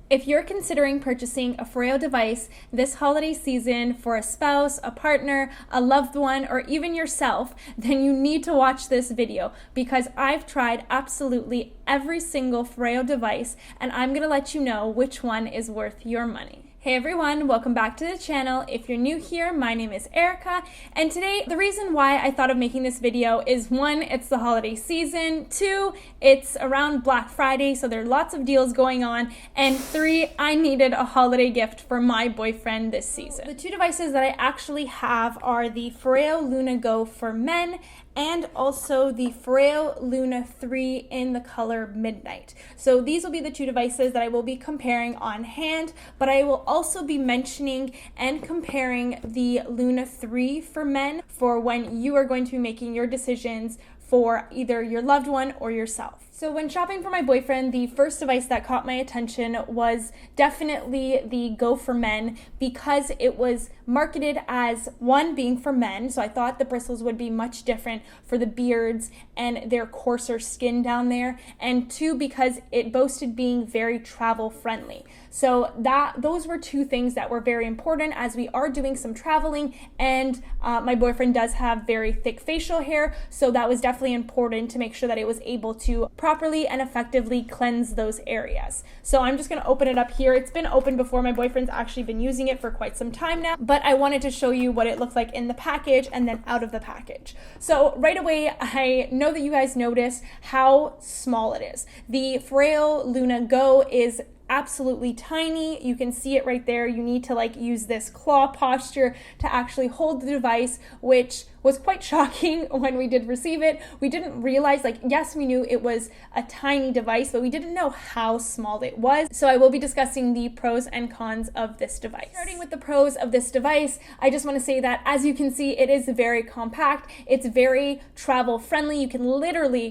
If you're considering purchasing a Foreo device this holiday season for a spouse, a partner, a loved one, or even yourself, then you need to watch this video because I've tried absolutely every single Foreo device and I'm going to let you know which one is worth your money. Hey everyone, welcome back to the channel. If you're new here, my name is Erica, and today the reason why I thought of making this video is 1, it's the holiday season, 2, it's around Black Friday, so there are lots of deals going on, and 3, I needed a holiday gift for my boyfriend this season. The 2 devices that I actually have are the Foreo Luna Go for men and also the Foreo Luna 3 in the color Midnight. So these will be the 2 devices that I will be comparing on hand, but I will also be mentioning and comparing the Luna 3 for men for when you are going to be making your decisions for either your loved one or yourself. So when shopping for my boyfriend, the first device that caught my attention was definitely the Go for Men because it was marketed as 1 being for men, so I thought the bristles would be much different for the beards and their coarser skin down there, and 2 because it boasted being very travel friendly. So those were 2 things that were very important as we are doing some traveling, and my boyfriend does have very thick facial hair, so that was definitely important to make sure that it was able to properly and effectively cleanse those areas. So I'm just going to open it up here. It's been open before. My boyfriend's actually been using it for quite some time now, but I wanted to show you what it looks like in the package and then out of the package. So right away, I know that you guys noticed how small it is. The Foreo Luna Go is absolutely tiny. You can see it right there. You need to use this claw posture to actually hold the device, which was quite shocking when we did receive it. We didn't realize, yes, we knew it was a tiny device, but we didn't know how small it was. So I will be discussing the pros and cons of this device. Starting with the pros of this device, I just want to say that as you can see, it is very compact. It's very travel friendly. You can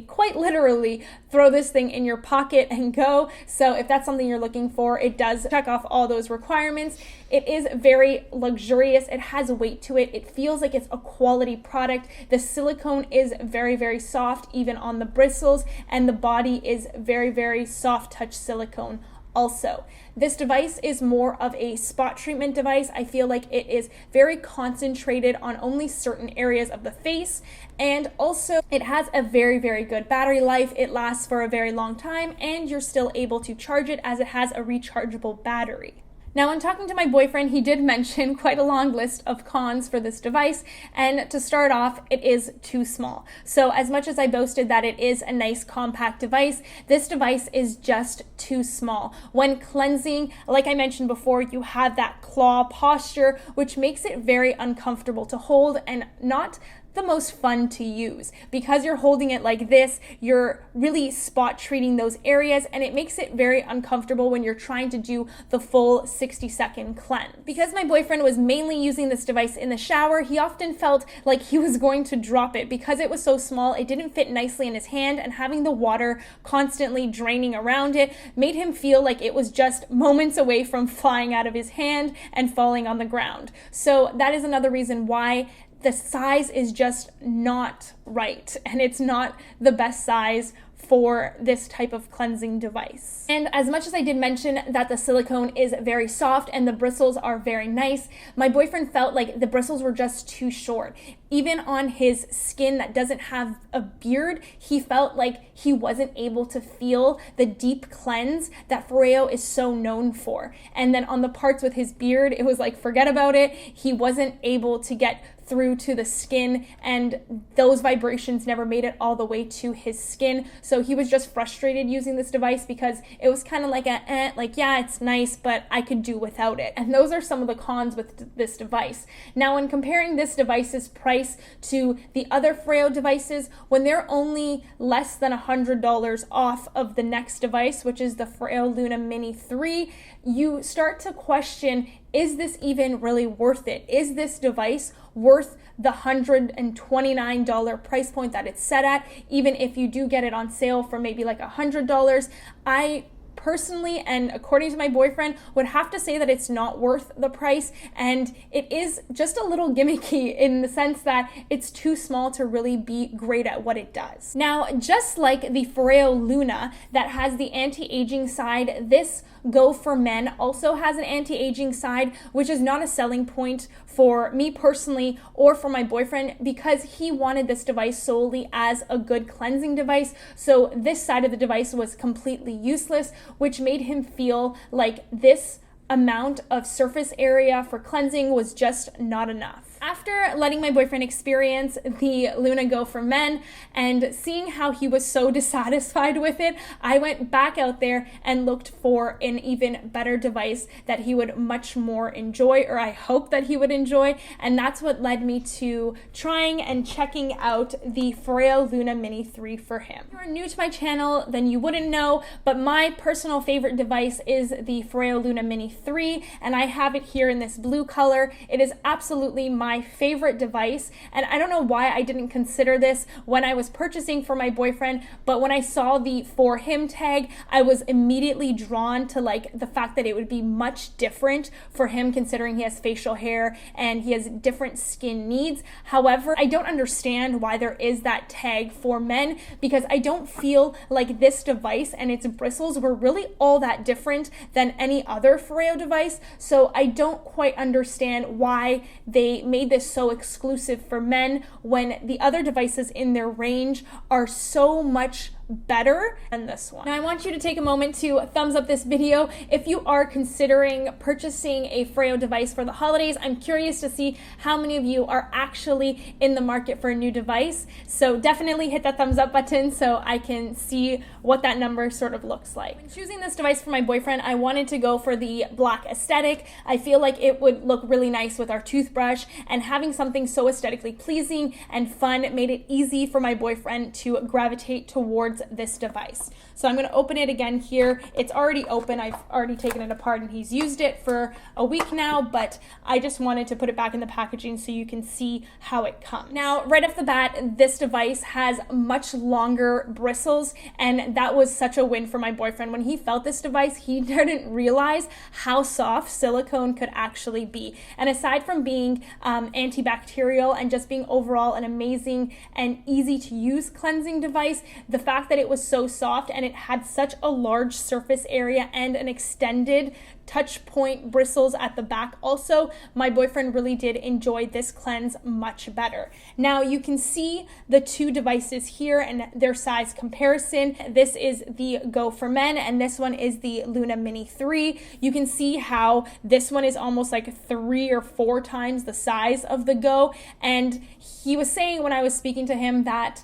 quite literally throw this thing in your pocket and go. So if that's something you're looking for, it does check off all those requirements. It is very luxurious. It has weight to it. It feels like it's a quality product. The silicone is very, very soft, even on the bristles, and the body is very, very soft touch silicone also. This device is more of a spot treatment device. I feel like it is very concentrated on only certain areas of the face, and also it has a very, very good battery life. It lasts for a very long time, and you're still able to charge it as it has a rechargeable battery. Now, when talking to my boyfriend, he did mention quite a long list of cons for this device, and to start off, it is too small. So as much as I boasted that it is a nice compact device, this device is just too small. When cleansing, like I mentioned before, you have that claw posture, which makes it very uncomfortable to hold and not the most fun to use. Because you're holding it like this, you're really spot treating those areas, and it makes it very uncomfortable when you're trying to do the full 60-second cleanse. Because my boyfriend was mainly using this device in the shower, he often felt like he was going to drop it because it was so small. It didn't fit nicely in his hand, and having the water constantly draining around it made him feel like it was just moments away from flying out of his hand and falling on the ground. So that is another reason why the size is just not right, and it's not the best size for this type of cleansing device. And as much as I did mention that the silicone is very soft and the bristles are very nice, my boyfriend felt like the bristles were just too short. Even on his skin that doesn't have a beard, he felt like he wasn't able to feel the deep cleanse that Foreo is so known for. And then on the parts with his beard, it was like, forget about it. He wasn't able to get through to the skin, and those vibrations never made it all the way to his skin. So he was just frustrated using this device because it was kind of like yeah, it's nice, but I could do without it. And those are some of the cons with this device. Now, when comparing this device's price to the other Foreo devices, when they're only less than $100 off of the next device, which is the Foreo Luna Mini 3, you start to question, is this even really worth it? Is this device worth the $129 price point that it's set at? Even if you do get it on sale for maybe $100, I personally, and according to my boyfriend, would have to say that it's not worth the price, and it is just a little gimmicky in the sense that it's too small to really be great at what it does. Now, just like the Foreo Luna that has the anti-aging side, this Go for Men also has an anti-aging side, which is not a selling point for me personally or for my boyfriend, because he wanted this device solely as a good cleansing device. So this side of the device was completely useless, which made him feel like this amount of surface area for cleansing was just not enough. After letting my boyfriend experience the Luna Go for Men and seeing how he was so dissatisfied with it, I went back out there and looked for an even better device that he would much more enjoy, or I hope that he would enjoy, and that's what led me to trying and checking out the Foreo Luna Mini 3 for him. If you are new to my channel, then you wouldn't know, but my personal favorite device is the Foreo Luna Mini 3, and I have it here in this blue color. It is absolutely my favorite device, and I don't know why I didn't consider this when I was purchasing for my boyfriend, but when I saw the for him tag, I was immediately drawn to like the fact that it would be much different for him, considering he has facial hair and he has different skin needs. However, I don't understand why there is that tag for men, because I don't feel like this device and its bristles were really all that different than any other Foreo device, so I don't quite understand why they made this so exclusive for men when the other devices in their range are so much better than this one. Now I want you to take a moment to thumbs up this video if you are considering purchasing a Foreo device for the holidays. I'm curious to see how many of you are actually in the market for a new device, so definitely hit that thumbs up button so I can see what that number sort of looks like. When choosing this device for my boyfriend, I wanted to go for the black aesthetic. I feel like it would look really nice with our toothbrush, and having something so aesthetically pleasing and fun made it easy for my boyfriend to gravitate towards this device. So I'm going to open it again here. It's already open. I've already taken it apart and he's used it for a week now, but I just wanted to put it back in the packaging so you can see how it comes. Now, right off the bat, this device has much longer bristles, and that was such a win for my boyfriend. When he felt this device, he didn't realize how soft silicone could actually be. And aside from being antibacterial and just being overall an amazing and easy to use cleansing device, the fact that it was so soft and it had such a large surface area and an extended touch point bristles at the back also, my boyfriend really did enjoy this cleanse much better. Now you can see the two devices here and their size comparison. This is the Go for Men and this one is the Luna Mini 3. You can see how this one is almost like 3 or 4 times the size of the Go, and he was saying when I was speaking to him that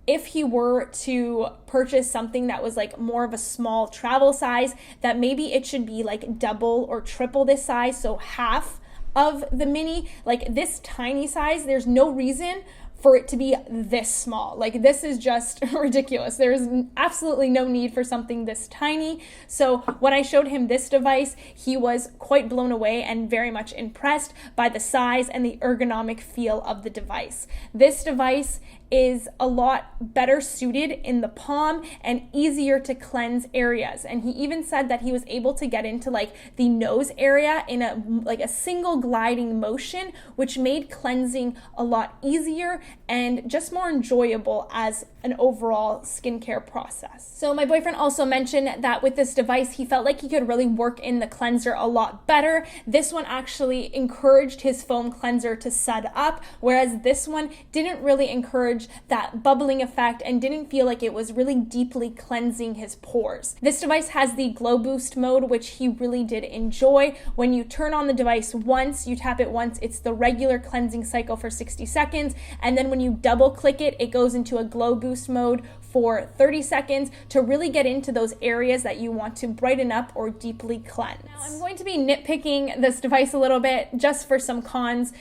if he were to purchase something that was like more of a small travel size, that maybe it should be like double or triple this size, so half of the Mini. Like this tiny size, there's no reason for it to be this small. Like this is just ridiculous. There's absolutely no need for something this tiny. So when I showed him this device, he was quite blown away and very much impressed by the size and the ergonomic feel of the device. This device is a lot better suited in the palm and easier to cleanse areas. And he even said that he was able to get into like the nose area in a single gliding motion, which made cleansing a lot easier and just more enjoyable as an overall skincare process. So my boyfriend also mentioned that with this device, he felt like he could really work in the cleanser a lot better. This one actually encouraged his foam cleanser to sud up, whereas this one didn't really encourage that bubbling effect and didn't feel like it was really deeply cleansing his pores. This device has the glow boost mode, which he really did enjoy. When you turn on the device once, you tap it once, it's the regular cleansing cycle for 60 seconds. And then when you double click it, it goes into a glow boost mode for 30 seconds to really get into those areas that you want to brighten up or deeply cleanse. Now I'm going to be nitpicking this device a little bit just for some cons.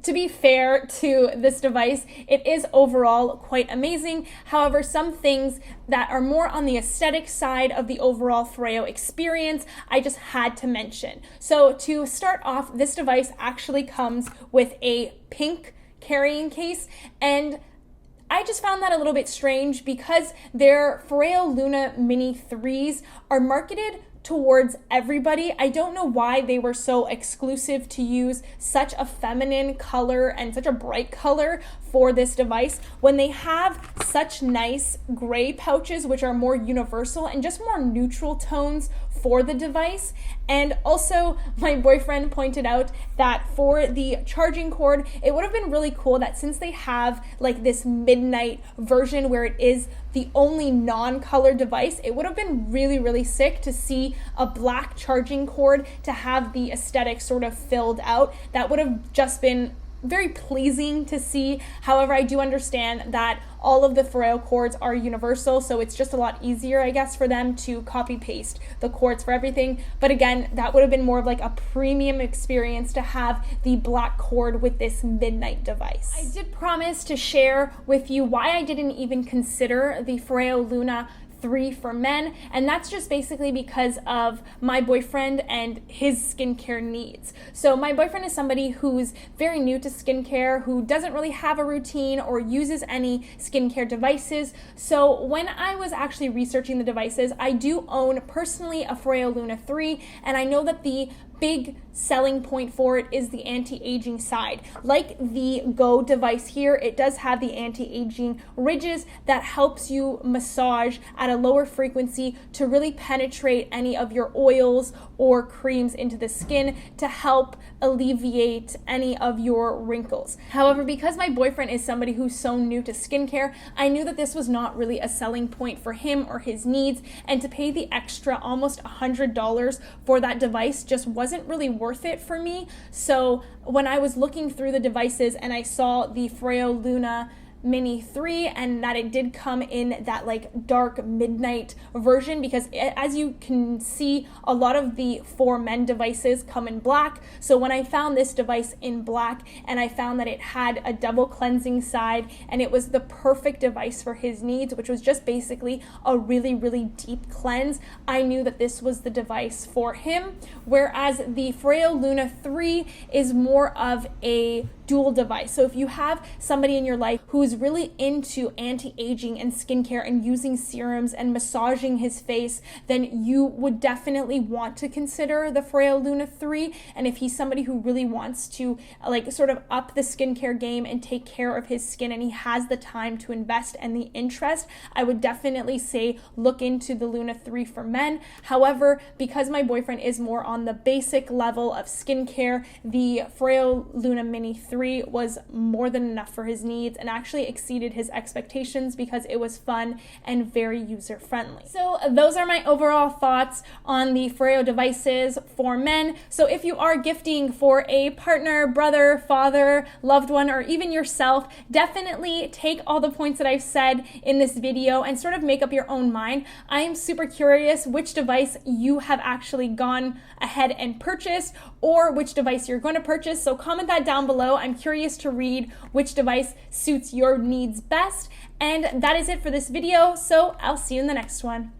To be fair to this device, it is overall quite amazing. However, some things that are more on the aesthetic side of the overall Foreo experience, I just had to mention. So to start off, this device actually comes with a pink carrying case, and I just found that a little bit strange because their Foreo Luna Mini 3s are marketed towards everybody. I don't know why they were so exclusive to use such a feminine color and such a bright color for this device when they have such nice gray pouches, which are more universal and just more neutral tones for the device. And also, my boyfriend pointed out that for the charging cord, it would have been really cool that since they have like this midnight version where it is the only non-color device, it would have been really, really sick to see a black charging cord to have the aesthetic sort of filled out. That would have just been very pleasing to see. However, I do understand that all of the Foreo cords are universal, so it's just a lot easier, I guess, for them to copy paste the cords for everything. But again, that would have been more of like a premium experience to have the black cord with this midnight device. I did promise to share with you why I didn't even consider the Foreo Luna 3 for men, and that's just basically because of my boyfriend and his skincare needs. So my boyfriend is somebody who's very new to skincare, who doesn't really have a routine or uses any skincare devices. So when I was actually researching the devices, I do own personally a Foreo Luna 3, and I know that the big selling point for it is the anti-aging side. Like the Go device here, it does have the anti-aging ridges that helps you massage at a lower frequency to really penetrate any of your oils or creams into the skin to help alleviate any of your wrinkles. However, because my boyfriend is somebody who's so new to skincare, I knew that this was not really a selling point for him or his needs, and to pay the extra almost $100 for that device just wasn't really worth it for me. So when I was looking through the devices and I saw the Foreo Luna Mini 3 and that it did come in that like dark midnight version, because as you can see, a lot of the for men devices come in black. So when I found this device in black and I found that it had a double cleansing side and it was the perfect device for his needs, which was just basically a really, really deep cleanse, I knew that this was the device for him. Whereas the Foreo Luna 3 is more of a dual device. So if you have somebody in your life who's really into anti-aging and skincare and using serums and massaging his face, then you would definitely want to consider the Foreo Luna 3. And if he's somebody who really wants to like sort of up the skincare game and take care of his skin and he has the time to invest and the interest, I would definitely say look into the Luna 3 for men. However, because my boyfriend is more on the basic level of skincare, the Foreo Luna Mini 3 was more than enough for his needs and actually exceeded his expectations because it was fun and very user-friendly. So those are my overall thoughts on the Foreo devices for men. So if you are gifting for a partner, brother, father, loved one, or even yourself, definitely take all the points that I've said in this video and sort of make up your own mind. I am super curious which device you have actually gone ahead and purchased, or which device you're going to purchase. So comment that down below. I'm curious to read which device suits your needs best. And that is it for this video, so I'll see you in the next one.